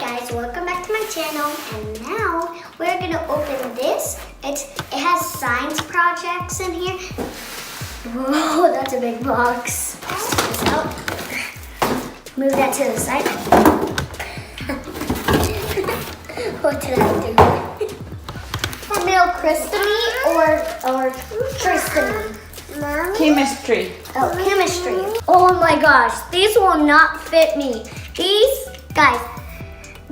guys, welcome back to my channel, and now we're gonna open this. It has science projects in here. Whoa, that's a big box. So, move that to the side. What did I do? MEL Christomy or Tristomy? Chemistry. Oh, chemistry. Oh my gosh, these will not fit me. These, guys,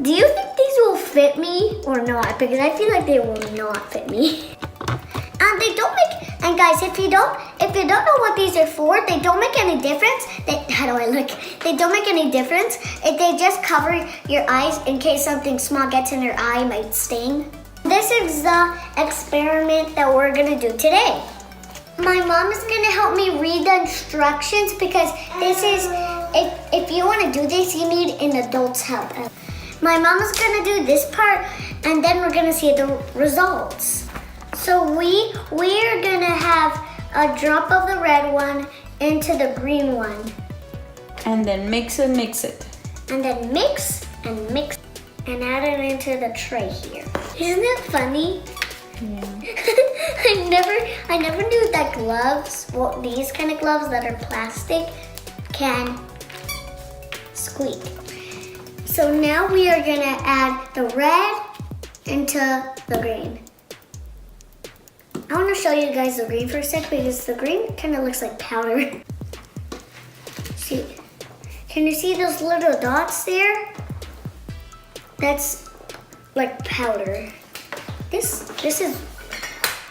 do you think these will fit me or not? Because I feel like they will not fit me. And they don't make, and guys, if you don't know what these are for, they don't make any difference. How do I look? They don't make any difference. If they just cover your eyes in case something small gets in your eye, might sting. This is the experiment that we're gonna do today. My mom is gonna help me read the instructions because this is, if you wanna do this, you need an adult's help. My mom is gonna do this part and then we're gonna see the results. So we're gonna have a drop of the red one into the green one. And then mix it. And then mix and mix and add it into the tray here. Isn't it funny? Yeah. I never knew that gloves, well, these kind of gloves that are plastic, can squeak. So now we are gonna add the red into the green. I wanna show you guys the green for a sec because the green kind of looks like powder. See, can you see those little dots there? That's like powder. This is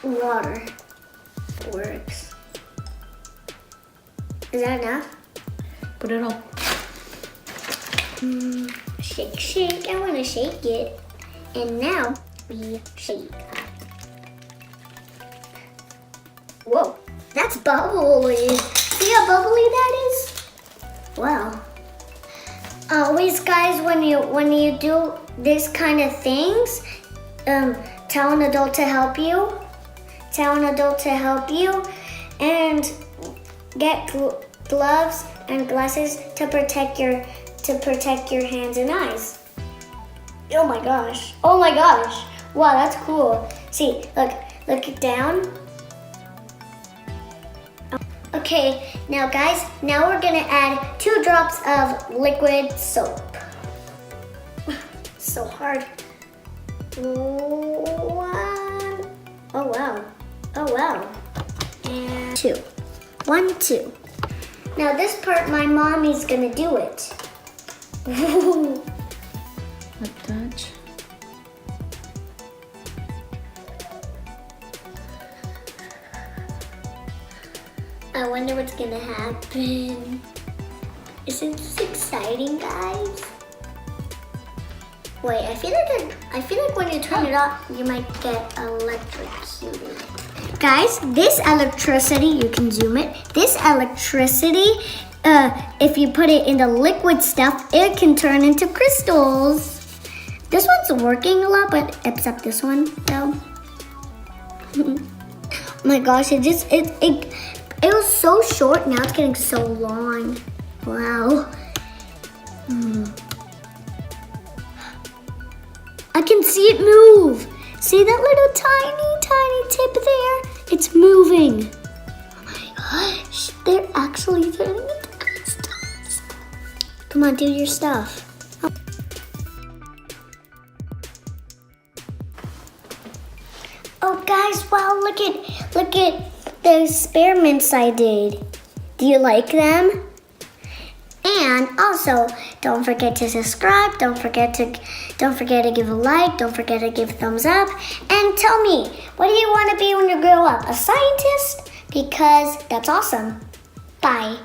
water. Works. Is that enough? Put it on. Shake, shake. I want to shake it. And now we shake. Whoa, that's bubbly. See how bubbly that is? Wow. Always, guys, when you do this kind of things, tell an adult to help you. Tell an adult to help you, and get gloves and glasses to protect your hands and eyes. Oh my gosh! Oh my gosh! Wow, that's cool. See, look it down. Okay, now guys, now we're gonna add 2 drops of liquid soap. So hard. 1. Oh wow. Oh wow. And 2. 1, 2. Now this part, my mommy's gonna do it. A touch. I wonder what's gonna happen. Isn't this exciting, guys? Wait, I feel like when you turn it off, you might get electrocuted. Guys, this electricity, you can zoom it. This electricity, if you put it in the liquid stuff, it can turn into crystals. This one's working a lot, but except this one, though. Oh my gosh, it was so short, now it's getting so long. Wow. I can see it move. See that little tiny tip there? It's moving. Oh my gosh, they're actually turning into crystals. Come on, do your stuff. Oh guys, wow, look at the experiments I did. Do you like them? And also, don't forget to subscribe, don't forget to give a like, don't forget to give a thumbs up, and tell me, what do you want to be when you grow up? A scientist? Because that's awesome. Bye.